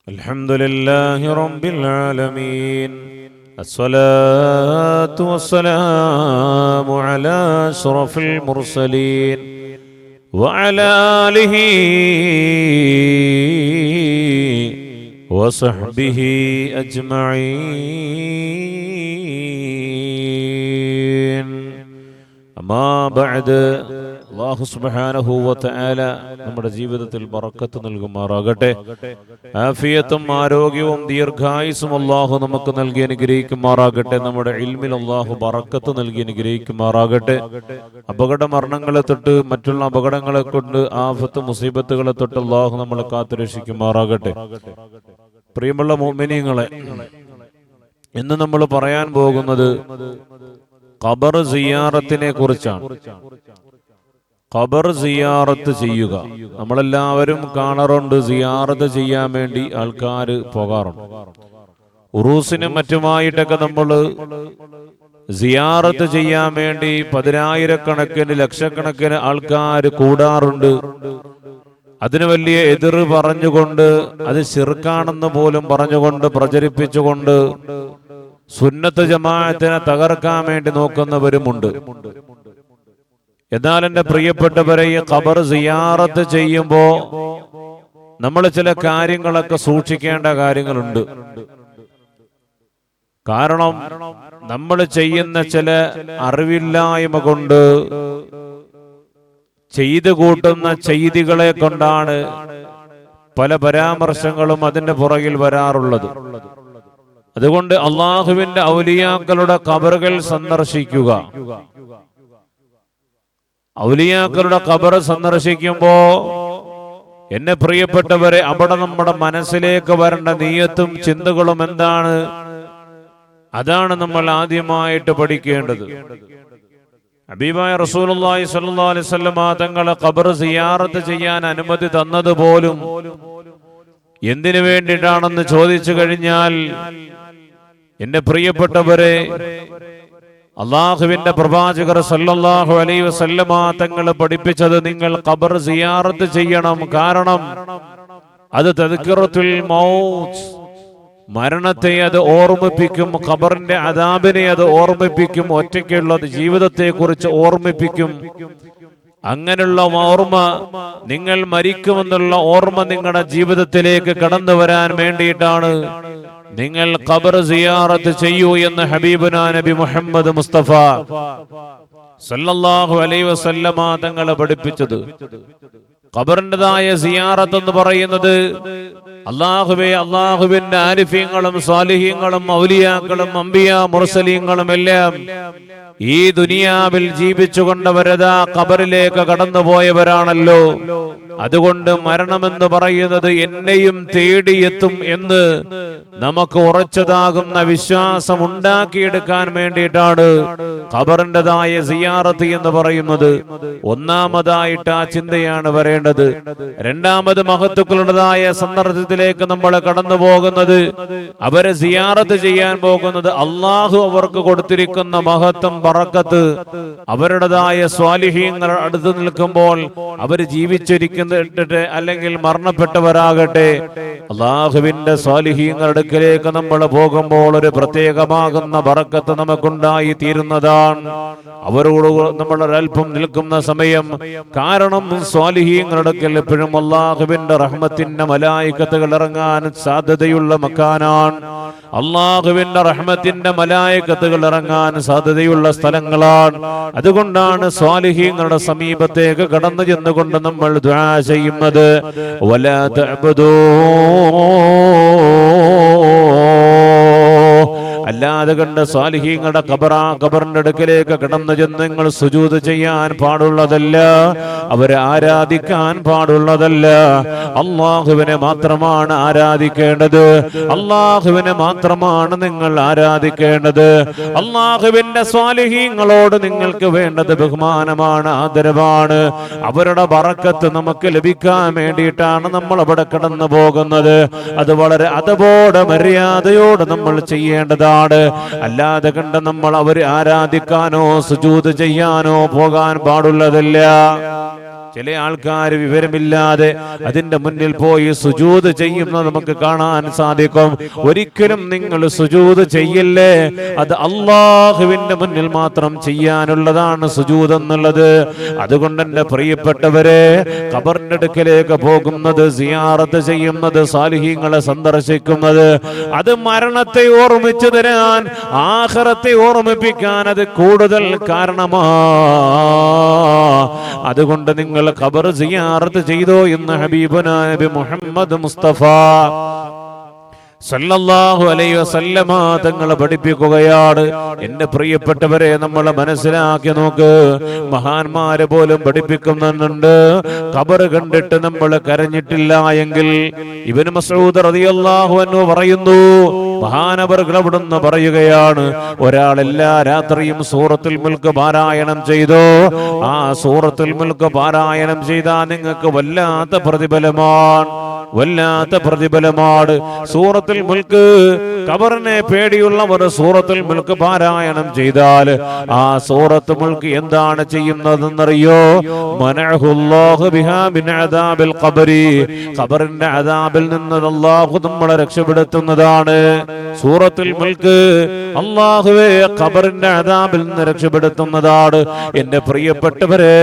الحمد لله رب العالمين. الصلاة والسلام على أشرف المرسلين وعلى آله وصحبه أجمعين. أما بعد, അല്ലാഹു സുബ്ഹാനഹു വ തആല നമ്മുടെ ജീവിതത്തിൽ ബറക്കത്ത് നൽകുമാറാകട്ടെ. ആഫിയത്തും ആരോഗ്യവും ദീർഘായുസ്സും അല്ലാഹു നമുക്ക് നൽകി അനുഗ്രഹിക്കുമാറാകട്ടെ. നമ്മുടെ ഇൽമിൽ അല്ലാഹു ബറക്കത്ത് നൽകി അനുഗ്രഹിക്കുമാറാകട്ടെ. അപകട മരണങ്ങളെ തൊട്ട് മറ്റുള്ള അപകടങ്ങളെ കൊണ്ട് ആഫത്ത് മുസീബത്തുകളെ തൊട്ട് അല്ലാഹു നമ്മളെ കാത്തുരക്ഷിക്കുമാറാകട്ടെ. പ്രിയമുള്ള മുഅ്മിനീങ്ങളെ, ഇന്ന് നമ്മൾ പറയാൻ പോകുന്നത് ഖബർ സിയാറത്തിനെ കുറിച്ചാണ്. ഖബർ സിയാറത്ത് ചെയ്യുക. നമ്മളെല്ലാവരും കാണാറുണ്ട്, സിയാറത്ത് ചെയ്യാൻ വേണ്ടി ആൾക്കാർ പോകാറുണ്ട്. ഉറൂസിനും മറ്റുമായിട്ടൊക്കെ നമ്മൾ സിയാറത്ത് ചെയ്യാൻ വേണ്ടി പതിനായിരക്കണക്കിന് ലക്ഷക്കണക്കിന് ആൾക്കാർ കൂടാറുണ്ട്. അതിന് വലിയ എതിർ പറഞ്ഞുകൊണ്ട്, അത് ശിർക്കാണെന്ന് പോലും പറഞ്ഞുകൊണ്ട് പ്രചരിപ്പിച്ചുകൊണ്ട് സുന്നത്ത് ജമാഅത്തിനെ തകർക്കാൻ വേണ്ടി നോക്കുന്നവരുമുണ്ട്. എന്നാൽ എൻ്റെ പ്രിയപ്പെട്ടവരെ, ഈ ഖബർ സിയാറത്ത് ചെയ്യുമ്പോ നമ്മൾ ചില കാര്യങ്ങളൊക്കെ സൂക്ഷിക്കേണ്ട കാര്യങ്ങളുണ്ട്. കാരണം നമ്മൾ ചെയ്യുന്ന ചില അറിവില്ലായ്മ കൊണ്ട് ചെയ്തു കൂട്ടുന്ന ചെയ്തികളെ കൊണ്ടാണ് പല പരാമർശങ്ങളും അതിന്റെ പുറകിൽ വരാറുള്ളത്. അതുകൊണ്ട് അള്ളാഹുവിന്റെ ഔലിയാക്കളുടെ ഖബറുകൾ സന്ദർശിക്കുക. ഔലിയാക്കളുടെ ഖബർ സന്ദർശിക്കുമ്പോ എന്നെ പ്രിയപ്പെട്ടവരെ, അവിടെ നമ്മുടെ മനസ്സിലേക്ക് വരേണ്ട നിയത്തും ചിന്തകളും എന്താണ്, അതാണ് നമ്മൾ ആദ്യമായിട്ട് പഠിക്കേണ്ടത്. ഹബീബായ റസൂലുള്ളാഹി സ്വല്ലല്ലാഹു അലൈഹി വസല്ലം തങ്ങളെ ഖബർ സിയാറത്ത് ചെയ്യാൻ അനുമതി തന്നത് പോലും എന്തിനു വേണ്ടിയിട്ടാണെന്ന് ചോദിച്ചു കഴിഞ്ഞാൽ, എന്റെ പ്രിയപ്പെട്ടവരെ, അള്ളാഹുവിന്റെ പ്രവാചകർ സല്ലല്ലാഹു അലൈഹി വസല്ലമ തങ്ങൾ പഠിപ്പിച്ചത് നിങ്ങൾ ഖബർ സിയാറത്ത് ചെയ്യണം. കാരണം അത് തദ്കിറത്തുൽ മൗത്ത്, മരണത്തെ അത് ഓർമ്മിപ്പിക്കും. ഖബറിന്റെ അദാബിനെ അത് ഓർമ്മിപ്പിക്കും. ഒറ്റയ്ക്കുള്ള ജീവിതത്തെ കുറിച്ച് ഓർമ്മിപ്പിക്കും. അങ്ങനെയുള്ള ഓർമ്മ, നിങ്ങൾ മരിക്കുമെന്നുള്ള ഓർമ്മ നിങ്ങളുടെ ജീവിതത്തിലേക്ക് കടന്നു വരാൻ വേണ്ടിയിട്ടാണ് നിങ്ങൾ ഖബർ സിയാറത്ത് ചെയ്യൂ എന്ന് ഹബീബുനാ നബി മുഹമ്മദ് മുസ്തഫ സല്ലല്ലാഹു അലൈഹി വസല്ലമ തങ്ങളെ പഠിപ്പിച്ചത്. ഖബറിൻ്റെതായ സിയാറത്ത് എന്ന് പറയുന്നത് അള്ളാഹുവിന്റെ ആരിഫീങ്ങളും സ്വാലിഹീങ്ങളും ഔലിയാക്കളും അംബിയാ മുർസലീങ്ങളും എല്ലാം ഈ ദുനിയാവിൽ ജീവിച്ചുകൊണ്ടവരതാ ഖബറിലേക്ക് കടന്നുപോയവരാണല്ലോ. അതുകൊണ്ട് മരണമെന്ന് പറയുന്നത് എന്നെയും തേടിയെത്തും എന്ന് നമുക്ക് ഉറച്ചതാകുന്ന വിശ്വാസം ഉണ്ടാക്കിയെടുക്കാൻ വേണ്ടിയിട്ടാണ് ഖബറിൻ്റെതായ സിയാറത്ത് എന്ന് പറയുന്നത്. ഒന്നാമതായിട്ട് ആ ചിന്തയാണ് വരേണ്ടത്. രണ്ടാമത്, മഹത്തുക്കളുടേതായ സന്ദർഭത്തിലേക്ക് നമ്മൾ കടന്നു പോകുന്നത്, അവരെ സിയാറത്ത് ചെയ്യാൻ പോകുന്നത് അള്ളാഹു അവർക്ക് കൊടുത്തിരിക്കുന്ന മഹത്വം, ബറക്കത്ത്, അവരുടേതായ സ്വാലിഹീങ്ങൾ അടുത്ത് നിൽക്കുമ്പോൾ അവർ ജീവിച്ചിരിക്കുന്ന അല്ലെങ്കിൽ മരണപ്പെട്ടവരാകട്ടെ, അള്ളാഹുവിന്റെ സ്വാലിഹീങ്ങളുടെ അടുക്കലേക്ക് നമ്മൾ പോകുമ്പോൾ ഒരു പ്രത്യേകമാകുന്ന ബറക്കത്ത് നമുക്കുണ്ടായി തീരുന്നതാണ്. അവരോട് നമ്മൾ ഒരൽപ്പം നിൽക്കുന്ന സമയം. കാരണം സ്വാലിഹീങ്ങളുടെ അടുക്കൽ എപ്പോഴും അള്ളാഹുവിന്റെ റഹ്മത്തിന്റെ മലായികത്തുകൾ ഇറങ്ങാൻ സാധ്യതയുള്ള മക്കാനാണ്. അള്ളാഹുവിന്റെ റഹ്മത്തിന്റെ മലായികത്തുകൾ ഇറങ്ങാൻ സാധ്യതയുള്ള സ്ഥലങ്ങളാണ്. അതുകൊണ്ടാണ് സ്വാലിഹീങ്ങളുടെ സമീപത്തേക്ക് കടന്നു ചെന്നുകൊണ്ട് നമ്മൾ ദുആ ചെയ്യുന്നത്. വലാ തഅബ്ദൂ, അല്ലാതെ കണ്ട സ്വാലിഹീങ്ങളുടെ ഖബറിന്റെ അടുക്കലേക്ക് കടന്നു ചെന്ന് നിങ്ങൾ സുജൂദ് ചെയ്യാൻ പാടുള്ളതല്ല, അവരെ ആരാധിക്കാൻ പാടുള്ളതല്ല. അള്ളാഹുവിനെ മാത്രമാണ് ആരാധിക്കേണ്ടത്. അള്ളാഹുവിനെ മാത്രമാണ് നിങ്ങൾ ആരാധിക്കേണ്ടത്. അള്ളാഹുവിന്റെ സ്വാലിഹീങ്ങളോട് നിങ്ങൾക്ക് വേണ്ടത് ബഹുമാനമാണ്, ആദരവാണ്. അവരുടെ ബറക്കത്ത് നമുക്ക് ലഭിക്കാൻ വേണ്ടിയിട്ടാണ് നമ്മൾ അവിടെ കടന്നു പോകുന്നത്. അത് വളരെ അതവോടെ മര്യാദയോടെ നമ്മൾ ചെയ്യേണ്ടതാണ്. അല്ലാതെ കണ്ട നമ്മൾ അവരെ ആരാധിക്കാനോ സുജൂദ് ചെയ്യാനോ പോകാൻ പാടുള്ളതല്ല. ചില ആൾക്കാർ വിവരമില്ലാതെ അതിന്റെ മുന്നിൽ പോയി സുജൂദ് ചെയ്യുന്നത് നമുക്ക് കാണാൻ സാധിക്കും. ഒരിക്കലും നിങ്ങൾ സുജൂദ് ചെയ്യല്ലേ. അത് അള്ളാഹുവിന്റെ മുന്നിൽ മാത്രം ചെയ്യാനുള്ളതാണ് സുജൂദ് എന്നുള്ളത്. അതുകൊണ്ട് എന്റെ പ്രിയപ്പെട്ടവരെ, ഖബറിന്റെ അടുക്കലേക്ക് പോകുന്നത്, സിയാറത്ത് ചെയ്യുന്നത്, സാലിഹീങ്ങളെ സന്ദർശിക്കുന്നത്, അത് മരണത്തെ ഓർമ്മിച്ചു തരാൻ, ആഖിറത്തെ ഓർമ്മിപ്പിക്കാൻ അത് കൂടുതൽ കാരണമാണ്. അതുകൊണ്ട് നിങ്ങൾ ഖബർ സിയാറത്ത് ചെയ്തോ എന്ന് ഹബീബുനാ നബി മുഹമ്മദ് മുസ്തഫ സല്ലല്ലാഹു അലൈഹി വസല്ലമ തങ്ങൾ പഠിപ്പിക്കുകയാണ്. എന്റെ പ്രിയപ്പെട്ടവരെ, നമ്മൾ മനസ്സിലാക്കി നോക്ക്. മഹാന്മാരെ പോലും പഠിപ്പിക്കുന്നുണ്ട്. ഖബർ കണ്ടിട്ട് നമ്മൾ കരഞ്ഞിട്ടില്ല എങ്കിൽ, ഇബ്നു മസ്ഊദ് റളിയല്ലാഹു അൻഹു പറയുന്നു, മഹാനവർകൾ അവിടുന്ന് പറയുകയാണ്, ഒരാൾ എല്ലാ രാത്രിയും സൂറത്തുൽ മുൽക്ക് പാരായണം ചെയ്തോ, ആ സൂറത്തുൽ മുൽക്ക് പാരായണം ചെയ്താൽ നിങ്ങൾക്ക് വല്ലാത്ത പ്രതിഫലമാണ്, വല്ലാത്ത പ്രതിഫലമാണ്. സൂറത്തുൽ മുൽക്ക്, ഖബറിനെ പേടിയുള്ളവർ സൂറത്തുൽ മുൽക്ക് പാരായണം ചെയ്താൽ ആ സൂറത്തുൽ മുൽക്ക് എന്താണ് ചെയ്യുന്നതെന്നറിയോ? മനഅഹുല്ലാഹു ബിഹാ മിൻ അദാബിൽ ഖബരി, ഖബറിന്റെ അദാബിൽ നിന്ന് അല്ലാഹു നമ്മളെ രക്ഷപ്പെടുത്തുന്നതാണ്. സൂറത്തുൽ മുൽക്ക് അല്ലാഹുവേ ഖബറിന്റെ അദാബിൽ നിന്ന് രക്ഷപ്പെടുത്തുന്നതാണ്. എന്റെ പ്രിയപ്പെട്ടവരെ,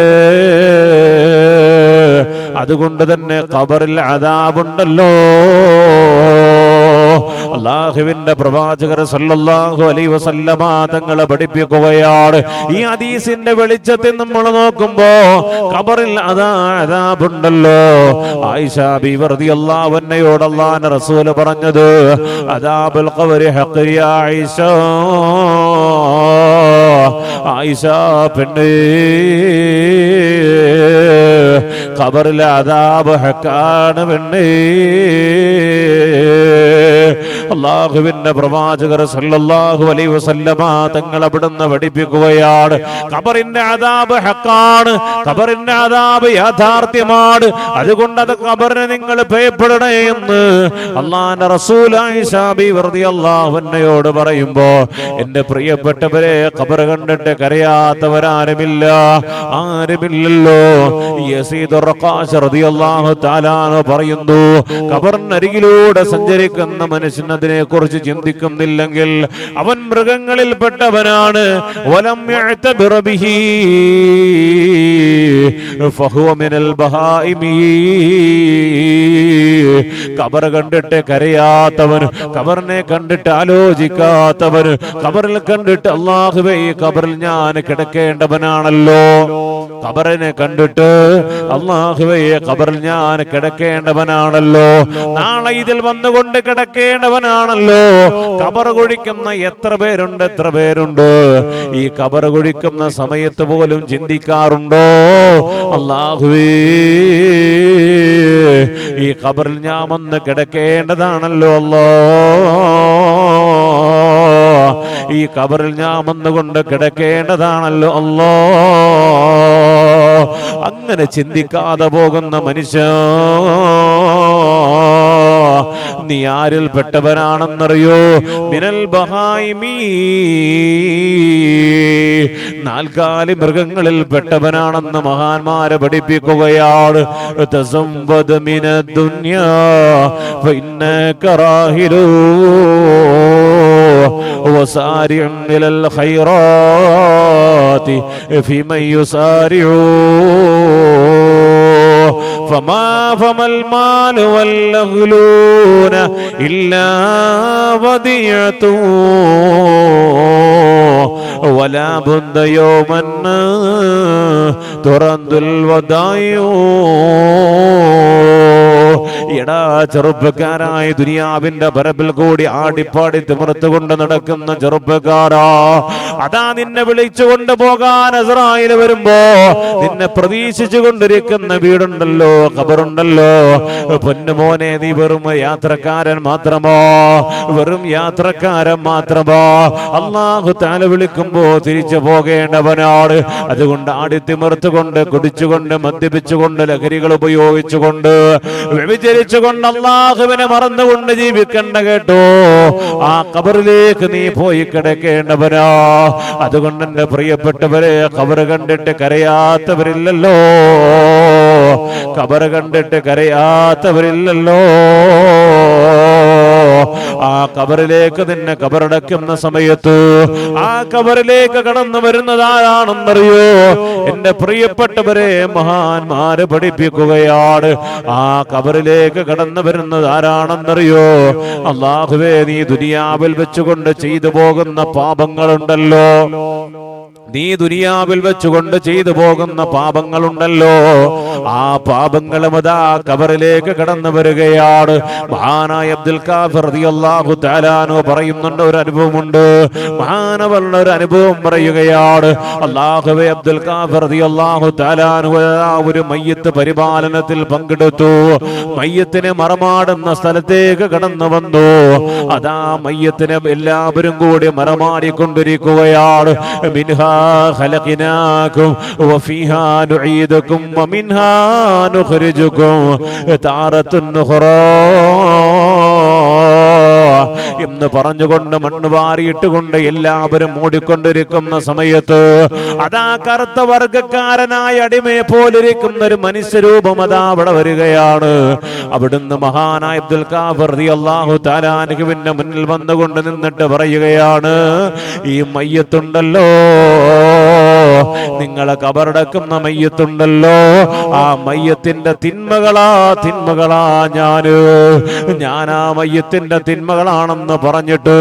അതുകൊണ്ട് തന്നെ ഖബറിൽ അദാബുണ്ടല്ലോ. അല്ലാഹുവിന്റെ പ്രവാചകർ സല്ലല്ലാഹു അലൈഹി വസല്ലമ തങ്ങളെ പഠിപ്പിക്കുകയാണ്. ഈ ഹദീസിന്റെ വെളിച്ചത്തിൽ നമ്മൾ നോക്കുമ്പോ ഖബറിൽ അദാബുണ്ടല്ലോ. ആയിഷ ബീവി റളിയല്ലാഹു അൻഹയോട് അല്ലാഹുവിന്റെ റസൂൽ പറഞ്ഞത്, അദാബുൽ ഖബരി ഹഖ് യാ ആയിഷ, ആയിഷ പെണ്ണേ, ഖബറിലെ അദാബ് ഹക്കാണ് പെണ്ണേ. അല്ലാഹുവിന്റെ പ്രവാചകർ സല്ലല്ലാഹു അലൈഹി വസല്ലമ തങ്ങൾ അവിടുന്ന് പഠിപ്പിക്കുകയാണ്, ഖബറിന്റെ അദാബ് ഹക്കാണ്, ഖബറിന്റെ അദാബ് യാഥാർത്ഥ്യമാണ്. അതുകൊണ്ട് അത് ഖബറിനെ നിങ്ങൾ ഭയപ്പെടണേ എന്ന് അല്ലാഹുവിന്റെ റസൂൽ ആയിഷ ബീവി റളിയല്ലാഹു അൻഹയോട് പറയുമ്പോ, എന്റെ പ്രിയപ്പെട്ടവരെ, ഖബർ കണ്ടിട്ട് കരയാത്തവരാരുമില്ല, ആരുമില്ലല്ലോ. യസീദ് റഖാശ് റളിയല്ലാഹു തആല പറയുന്നു, ഖബറിനരികിലൂടെ സഞ്ചരിക്കുന്ന മനുഷ്യൻ അതിനെ കുറിച്ച് ചിന്തിക്കുന്നില്ലെങ്കിൽ അവൻ മൃഗങ്ങളിൽ പെട്ടവനാണ്. വലം യഅ്തബിർ ബിഹി ഫഹുവ മിനൽ ബഹായിമി. ഖബർ കണ്ടിട്ട് കരയാത്തവൻ, ഖബറിനെ കണ്ടിട്ട് ആലോചിക്കാത്തവൻ, ഖബറിൽ കണ്ടിട്ട് അല്ലാഹുവേ ഈ ഖബറിൽ ഞാൻ കിടക്കേണ്ടവനാണല്ലോ, ഖബറിനെ കണ്ടിട്ട് അല്ലാഹുവേ ഖബറിൽ ഞാൻ കിടക്കേണ്ടവനാണല്ലോ, നാളെ ഇതിൽ വന്നുകൊണ്ട് കിടക്കേണ്ടവനാണല്ലോ. ഖബർ കുഴിക്കുന്ന എത്ര പേരുണ്ട്, എത്ര പേരുണ്ട്. ഈ ഖബർ കുഴിക്കുന്ന സമയത്ത് പോലും ചിന്തിക്കാറുണ്ടോ, അല്ലാഹുവേ ഈ ഖബറിൽ ഞാൻ വന്ന് കിടക്കേണ്ടതാണല്ലോ അല്ലാ, ഈ ഖബറിൽ ഞാൻ വന്നുകൊണ്ട് കിടക്കേണ്ടതാണല്ലോ അല്ലാ. അങ്ങനെ ചിന്തിക്കാതെ പോകുന്ന മനുഷ്യ, നീ ആരിൽ പെട്ടവനാണെന്നറിയോ? മിനൽ ബഹായിമി, നാൽക്കാലി മൃഗങ്ങളിൽ പെട്ടവനാണെന്ന് മഹാന്മാരെ പഠിപ്പിക്കുകയാണ്. തസംവദ് മിനദ് ദുനിയാ ഫഇന്നക റാഹിലൂ വസാരിഉ ഇലൽ ഖൈറാത്തി ഫിമൻ യുസാരിഉ فما المال والأهلون إلا وديعة ولا بد يوما ترد الودائع. എടാ ചെറുപ്പക്കാരായ, ദുനിയാവിന്റെ പരപ്പിൽ കൂടി ആടിപ്പാടി തിമിർത്തുകൊണ്ട് നടക്കുന്ന ചെറുപ്പക്കാരാ, അതാ നിന്നെ വിളിച്ചുകൊണ്ട് പോകാൻ അസ്രായേൽ വരുമ്പോ നിന്നെ പ്രതീക്ഷിച്ചു കൊണ്ടിരിക്കുന്ന വീടുണ്ടല്ലോ, ഖബറുണ്ടല്ലോ. പൊന്നുമോനെ, നീ വെറും യാത്രക്കാരൻ മാത്രമോ, വെറും യാത്രക്കാരൻ മാത്രമോ. അല്ലാഹു തആല വിളിക്കുമ്പോ തിരിച്ചു പോകേണ്ടവനാണ്. അതുകൊണ്ട് ആടിത്തിമിർത്തുകൊണ്ട്, കുടിച്ചുകൊണ്ട്, മദ്യപിച്ചുകൊണ്ട്, ലഹരികൾ ഉപയോഗിച്ചുകൊണ്ട്, വ്യഭിചരിച്ചുകൊണ്ട്, അല്ലാഹുവിനെ മറന്നുകൊണ്ട് ജീവിക്കണ്ട കേട്ടോ. ആ ഖബറിലേക്ക് നീ പോയി കിടക്കേണ്ടവനാ. അതുകൊണ്ട് എന്റെ പ്രിയപ്പെട്ടവരെ, ഖബർ കണ്ടിട്ട് കരയാത്തവരില്ലല്ലോ, ഖബർ കണ്ടിട്ട് കരയാത്തവരില്ലല്ലോ. ആ ഖബറിലേക്ക് നിന്നെ ഖബറടക്കുന്ന സമയത്ത് ആ ഖബറിലേക്ക് കടന്നു വരുന്നത് ആരാണെന്നറിയോ? എന്റെ പ്രിയപ്പെട്ടവരെ, മഹാന്മാര് പഠിപ്പിക്കുകയാണ്. ആ ഖബറിലേക്ക് കടന്നു വരുന്നത് ആരാണെന്നറിയോ? അല്ലാഹുവേ, നീ ദുനിയാവിൽ വെച്ചുകൊണ്ട് ചെയ്തു പോകുന്ന പാപങ്ങളുണ്ടല്ലോ, നീ ദുനിയാവിൽ വെച്ചുകൊണ്ട് ചെയ്തു പോകുന്ന പാപങ്ങളുണ്ടല്ലോ, ആ പാപങ്ങളും അതാ ഖബറിലേക്ക് കടന്നു വരികയാണ്. മഹാനായ അബ്ദുൽ ഖാഫിർ റളിയല്ലാഹു തആല അൻഹു പറയുന്നുണ്ട്, ഒരു അനുഭവമുണ്ട്. മഹാനവരുടെ ഒരു അനുഭവം പറയുകയാണ്. അല്ലാഹുവേ, അബ്ദുൽ ഖാഫിർ റളിയല്ലാഹു തആല അൻഹു ഒരു മയ്യത്ത് പരിപാലനത്തിൽ പങ്കെടുത്തു. മയ്യത്തിനെ മറമാടുന്ന സ്ഥലത്തേക്ക് കടന്നു വന്നു. അതാ മയ്യത്തിനെ എല്ലാവരും കൂടി മറമാടിക്കൊണ്ടിരിക്കുകയാണ്. മിൻഹാ ഖലഖനാകും വഫീഹാ നുഈദുകും വമിൻഹാ നുഖ്രിജുകും താറത്തുൻ ഉഖ്റാ എന്ന് പറഞ്ഞുകൊണ്ട് മണ്ണ് വാരിയിട്ടുകൊണ്ട് എല്ലാവരും മൂടിക്കൊണ്ടിരിക്കുന്ന സമയത്ത് അതാ കറുത്ത വർഗക്കാരനായ അടിമയെ പോലിരിക്കുന്ന ഒരു മനുഷ്യരൂപം അതാ അവിടെ വരികയാണ്. അവിടുന്ന് മഹാനായ അബ്ദുൽ ഖാഫിർ റളിയല്ലാഹു തആല അൻഹുവിന്റെ മുന്നിൽ വന്നുകൊണ്ട് നിന്നിട്ട് പറയുകയാണ്, ഈ മയ്യത്തുണ്ടല്ലോ, നിങ്ങളെ ഖബറടക്കുന്ന മയ്യത്തുണ്ടല്ലോ, ആ മയ്യത്തിന്റെ തിന്മകളാ ഞാൻ ആ മയ്യത്തിന്റെ തിന്മകളാണെന്ന് പറഞ്ഞിട്ട്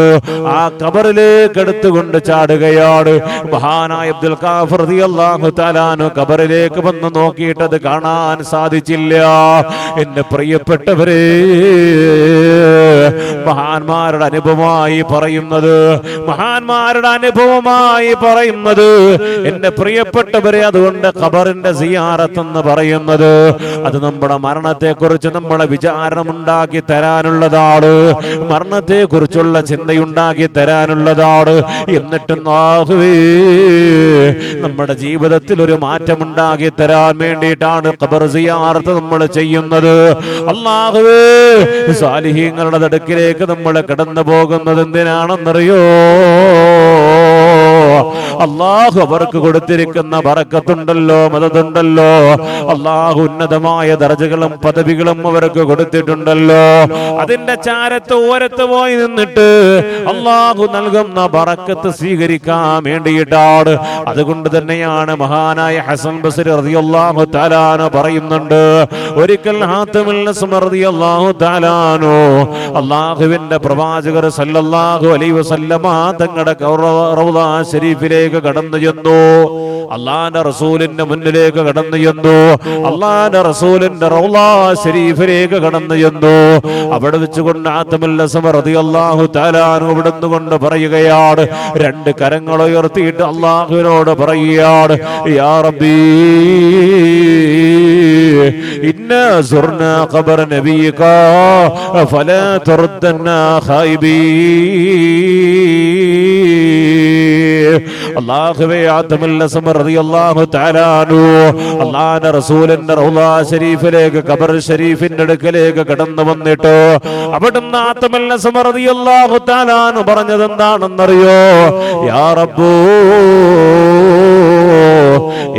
ആ ഖബറിലേക്ക് എടുത്തുകൊണ്ട് ചാടുകയാണ്. മഹാനായ അബ്ദുൽ ഖാഫിർ റളിയല്ലാഹു തആല അൻഹു ഖബറിലേക്ക് വന്ന് നോക്കിയിട്ടത് കാണാൻ സാധിച്ചില്ല. എന്റെ പ്രിയപ്പെട്ടവരെ, മഹാന്മാരുടെ അനുഭവമായി പറയുന്നത് എന്റെ പ്രിയപ്പെട്ടവരെ, അതുകൊണ്ട് ഖബറിന്റെ സിയാറത്ത് എന്ന് പറയുന്നത് അത് നമ്മുടെ മരണത്തെ കുറിച്ച് നമ്മളെ വിചാരമുണ്ടാക്കി തരാനുള്ളതാണ്, മരണത്തെ കുറിച്ചുള്ള ചിന്തയുണ്ടാക്കി തരാനുള്ളതാണ്. എന്നിട്ടും നമ്മുടെ ജീവിതത്തിൽ ഒരു മാറ്റം ഉണ്ടാക്കി തരാൻ വേണ്ടിയിട്ടാണ് ഖബർ സിയാറത്ത് നമ്മൾ ചെയ്യുന്നത്. അല്ലാഹുവേ, സാലിഹീങ്ങളുടെ അടുക്കിലേക്ക് നമ്മൾ കടന്നു പോകുന്നത് എന്തിനാണെന്നറിയോ? അല്ലാഹു അവർക്ക് കൊടുത്തിരിക്കുന്ന ബറക്കത്തുണ്ടല്ലോ, മദതുണ്ടല്ലോ. അല്ലാഹു ഉന്നതമായ ദർജകളും പദവികളും അവർക്ക് കൊടുത്തിട്ടുണ്ടല്ലോ. അതിന്റെ ചാരത്ത് ഓരത്ത് പോയി നിന്നിട്ട് അല്ലാഹു നൽകുന്ന ബറക്കത്ത് സ്വീകരിക്കാൻ വേണ്ടിയിട്ടാണ്. അതുകൊണ്ട് തന്നെയാണ് മഹാനായ ഹസൻ ബസ്രി റളിയല്ലാഹു തആല അൻഹു പറയുന്നുണ്ട്, ഒരിക്കൽ ഹാത്തിമുൽ അസ്മ റളിയല്ലാഹു തആല അൻഹു അല്ലാഹുവിന്റെ പ്രവാചകർ സല്ലല്ലാഹു അലൈഹി വസല്ലമ തങ്ങളുടെ റൗള ശരീഫിലേക്ക് കടന്നു ചെന്നു. അല്ലാഹുവിന്റെ റസൂലിന്റെ മുന്നിലേക്ക് കടന്നു ചെന്നു. അല്ലാഹുവിന്റെ റസൂലിന്റെ റൗള ശരീഫിലേക്ക് കടന്നു ചെന്നു. അവിടെ വെച്ചുകൊണ്ട് ഹാത്തിമുൽ അസ്മ റളിയല്ലാഹു തആല അൻഹു ഇവിടുന്ന് കൊണ്ട് പറയുകയാണ്, രണ്ട് കരങ്ങൾ ഉയർത്തിയിട്ട് അല്ലാഹുവിനോട് പറയുകയാണ്, യാ റബ്ബി ഇന്നാ സുർനാ ഖബർ നബിയിക ഫലാ തറുദ്ദനാ ഖൈബീൻ. അല്ലാഹുവേ, ഹാത്തിമുൽ അസ്മ റളിയല്ലാഹു തആല അൻഹു അല്ലാഹുവിന്റെ റസൂലിന്റെ റൗള ശരീഫിലേക്ക്, ഖബർ ശരീഫിന്റെ അടുക്കലേക്ക് കടന്നു വന്നിട്ട് അവിടുന്ന് ഹാത്തിമുൽ അസ്മ റളിയല്ലാഹു തആല അൻഹു പറഞ്ഞത് എന്താണെന്നറിയോ? യാ റബ്ബൂ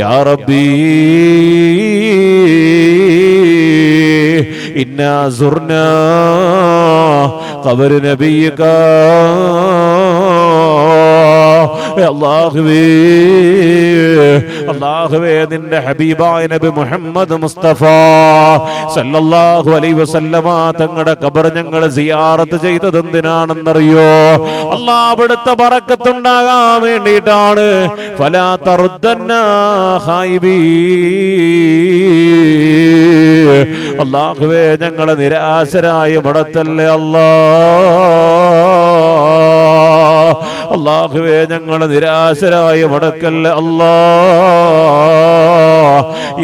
യാ റബ്ബി ഇന്നാ സുർനാ ഖബർ നബിയിക. അല്ലാഹുവേ, നിന്റെ ഹബീബായ നബി മുഹമ്മദ് മുസ്തഫ സല്ലല്ലാഹു അലൈഹി വസല്ലമ തങ്ങളുടെ ഖബർ ഞങ്ങൾ സിയാറത്ത് ചെയ്തത് എന്തിനാണെന്നറിയോ? അല്ലാഹ് അവിടുത്തെ ബറക്കത്തുണ്ടാകാൻ വേണ്ടിയിട്ടാണ്. ഫലാ തറുദ്ദനാ ഖൈബീൻ. അല്ലാഹുവേ, ഞങ്ങളെ നിരാശരായി മടത്തല്ലേ അല്ലാഹുവേ, ഞങ്ങളെ നിരാശരായി മടക്കല്ലേ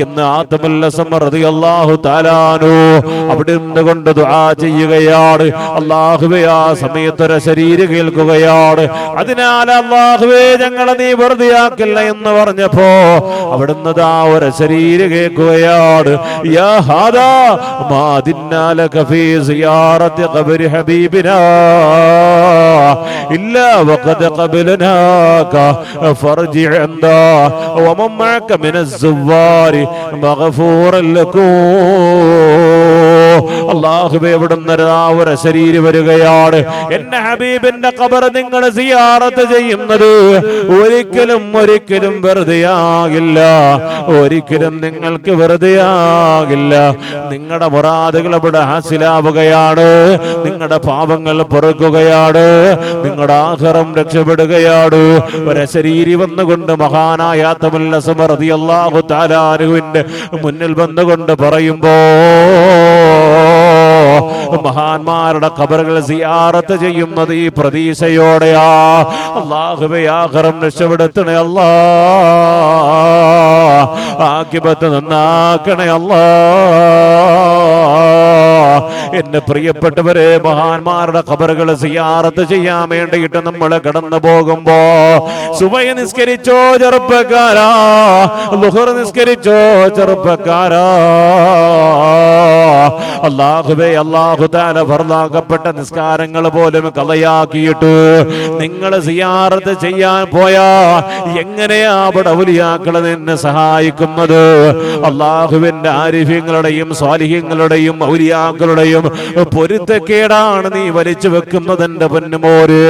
എന്ന് ഹാത്തിമുൽ അസ്മ റളിയല്ലാഹു തആല അൻഹു അവിടെ നിന്നുകൊണ്ട് ദുആ ചെയ്യുകയാണ്. അല്ലാഹുവേ, ആ സമയത്ത് ഒരു ശരീരം കേൾക്കുകയാണ്. അതിനാൽ അല്ലാഹുവേ, ഞങ്ങളെ നീ വെറുതെയാക്കില്ല എന്ന് പറഞ്ഞപ്പോ അവിടുന്ന് ദാ ഒരു ശരീരം കേൾക്കുകയാണ്. യാ ഹാദാ മാ ദിന്നാ ലക ഫീ സിയാറത്തി ഖബരി ഹബീബിനാ إلا وقد قبلناك فارجع أنت ومن معك من الزوار مغفورا لكم. അല്ലാഹുവേ, ഇവിടുന്ന് ഒരു ശരീരി വരികയാണ്. എന്റെ ഹബീബിന്റെ ഖബർ നിങ്ങൾ സിയാറത്ത് ചെയ്യുന്നത് ഒരിക്കലും വെറുതെയാകില്ല. ഒരിക്കലും നിങ്ങൾക്ക് വെറുതെയാകില്ല. നിങ്ങളുടെ മുറാദുകൾ ഇവിടെ ഹാസിലാവുകയാണ്. നിങ്ങളുടെ പാപങ്ങൾ പൊറുക്കുകയാണ്. നിങ്ങളുടെ ആഖിറം രക്ഷപ്പെടുകയാണ്. ഒരു ശരീരി വന്നുകൊണ്ട് മഹാനായ ആത്തമുൽ അസ്മ റളിയല്ലാഹു തആല അൻഹുവിന്റെ മുന്നിൽ വന്നുകൊണ്ട് പറയുമ്പോ മഹാന്മാരുടെ ഖബറുകൾ സിയാറത്ത് ചെയ്യുന്നത് ഈ പ്രതീക്ഷയോടെയാ. അല്ലാഹുവേ, ആഖിറം രക്ഷപ്പെടുത്തണേ അല്ലാ, ആഖിബത്ത് നന്നാക്കണേ അല്ലാ. എന്റെ പ്രിയപ്പെട്ടവരെ, മഹാന്മാരുടെ ഖബറുകൾ സിയാറത്ത് ചെയ്യാൻ വേണ്ടിയിട്ട് നമ്മൾ കടന്നു പോകുമ്പോ സുബഹി നിസ്കരിച്ചോ ചെറുപ്പക്കാരാ, ളുഹർ നിസ്കരിച്ചോ ചെറുപ്പക്കാരാ, അല്ലാഹുവേ, അല്ലാഹു തആല ഫർളാക്കപ്പെട്ട നിസ്കാരങ്ങൾ പോലും കളയാക്കിയിട്ട് നിങ്ങൾ സിയാറത്ത് ചെയ്യാൻ പോയാ എങ്ങനെയാ അവിടെ ഔലിയാക്കൾ നിന്നെ സഹായിക്കുന്നത്? അല്ലാഹുവിന്റെ ആരിഫ്യങ്ങളുടെയും സ്വാലിഹ്യങ്ങളുടെയും ഔലിയാക്കളുടെയും പൊരുത്തക്കേടാണ് നീ വലിച്ചു വെക്കുന്നത് എന്റെ പൊന്നുമോര്.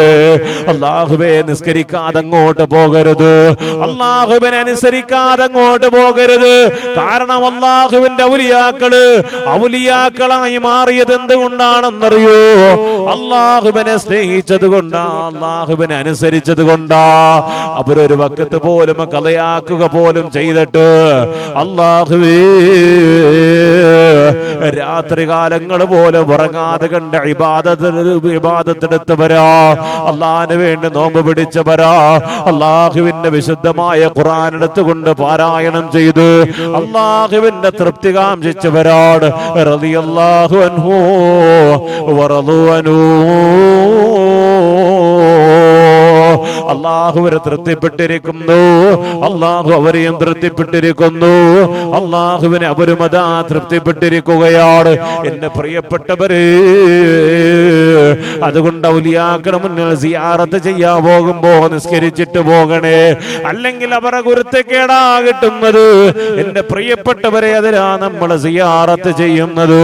അല്ലാഹുവേ, നിസ്കരിക്കാതെ അങ്ങോട്ട് പോകരുത്. അല്ലാഹുവിനെ അനുസരിക്കാതെ അങ്ങോട്ട് പോകരുത്. കാരണം അല്ലാഹുവിന്റെ ഔലിയാക്കളായി മാറിയത് എന്തുകൊണ്ടാണെന്നറിയോ? അല്ലാഹുവിനെ സ്നേഹിച്ചത് കൊണ്ടാ, അല്ലാഹുവിനെ അനുസരിച്ചത് കൊണ്ടാ. അവരൊരു വക്കത്ത് പോലും കളയാക്കുക പോലും ചെയ്തിട്ട് അല്ലാഹുവേ, രാത്രി കാലങ്ങൾ പോലെ ഉറങ്ങാതെ കണ്ട ഇബാദത്തെടുത്തവരാ, അല്ലാഹുവിന് വേണ്ടി നോമ്പ് പിടിച്ചവരാ, അല്ലാഹുവിന്റെ വിശുദ്ധമായ ഖുർആൻ എടുത്തുകൊണ്ട് പാരായണം ചെയ്ത് അല്ലാഹുവിന്റെ തൃപ്തി കാംക്ഷിച്ചവരാണ്. റളിയല്ലാഹു അൻഹു വറളു അൻഹു. അല്ലാഹു അവരെ തൃപ്തിപ്പെട്ടിരിക്കുന്നു. അല്ലാഹു അവരെയും തൃപ്തിപ്പെട്ടിരിക്കുന്നു. അല്ലാഹുവിനെ അവരും അതാ തൃപ്തിപ്പെട്ടിരിക്കുകയാണ്. എന്റെ പ്രിയപ്പെട്ടവരെ, അതുകൊണ്ട് ഔലിയാക്കളുടെ മുന്നിൽ സിയാറത്ത് ചെയ്യാൻ പോകുമ്പോ നിസ്കരിച്ചിട്ട് പോകണേ, അല്ലെങ്കിൽ അവരെ കുരുത്തക്കേടാ കിട്ടുന്നത്. എന്റെ പ്രിയപ്പെട്ടവരെ, അതിലാ നമ്മൾ സിയാറത്ത് ചെയ്യുന്നത്.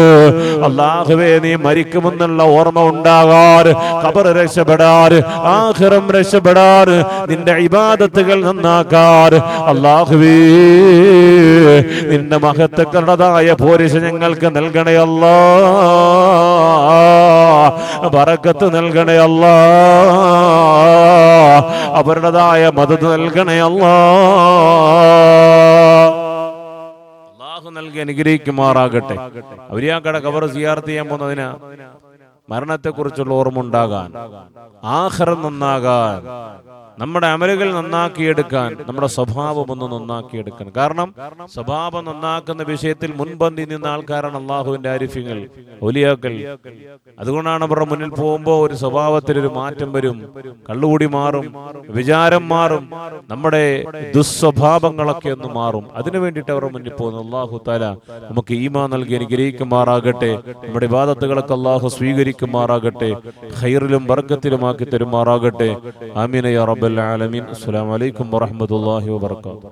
അല്ലാഹുവേ, നീ മരിക്കുമെന്നുള്ള ഓർമ്മ ഉണ്ടാകാൻ, ഖബർ രക്ഷപ്പെടാൻ, ആഖിറം രക്ഷപ്പെടാൻ, നിന്റെ ഇബാദത്തുകൾ നന്നാക്കാൻ, അല്ലാഹുവേ, നിന്റെ മഹത്തുക്കളുടേതായ പോരിശ ഞങ്ങൾക്ക് നൽകണേ അല്ലാ, ബറക്കത്ത് നൽകണേ അല്ലാ, അവരുടേതായ മദദ് നൽകണേ അല്ലാ. അല്ലാഹു നൽകി അനുഗ്രഹിക്കുമാറാകട്ടെ. ഔലിയാക്കളുടെ ഖബർ സിയാറത്ത് ചെയ്യാൻ പോകുന്നതിന് മരണത്തെക്കുറിച്ചുള്ള ഓർമ്മ ഉണ്ടാകാൻ, ആഖിറം നന്നാകാൻ, നമ്മുടെ അമലുകൾ നന്നാക്കിയെടുക്കാൻ, നമ്മുടെ സ്വഭാവം ഒന്ന് നന്നാക്കിയെടുക്കാൻ. കാരണം സ്വഭാവം നന്നാക്കുന്ന വിഷയത്തിൽ മുൻപന്തി നിന്ന ആൾക്കാരാണ് അള്ളാഹുവിന്റെ ആരിഫ്യങ്ങൾ, ഔലിയാക്കൾ. അതുകൊണ്ടാണ് അവരുടെ മുന്നിൽ പോകുമ്പോൾ ഒരു സ്വഭാവത്തിലൊരു മാറ്റം വരും. കള്ളുകൂടി മാറും, വിചാരം മാറും, നമ്മുടെ ദുസ്വഭാവങ്ങളൊക്കെ ഒന്ന് മാറും. അതിനു വേണ്ടിയിട്ട് അവരുടെ മുന്നിൽ പോകുന്നു. അല്ലാഹു തആല നമുക്ക് ഈമാൻ നൽകി അനുഗ്രഹിക്കുമാറാകട്ടെ. നമ്മുടെ ഇബാദത്തുകളൊക്കെ അല്ലാഹു സ്വീകരിക്കുമാറാകട്ടെ. ഖൈറിലും ബർക്കത്തിലുമാക്കി തരുമാറാകട്ടെ. ആമീൻ യാ റബ്ബൽ ആലമീൻ. അസ്സലാമു അലൈക്കും വറഹ്മത്തുള്ളാഹി വബറകാതുഹു.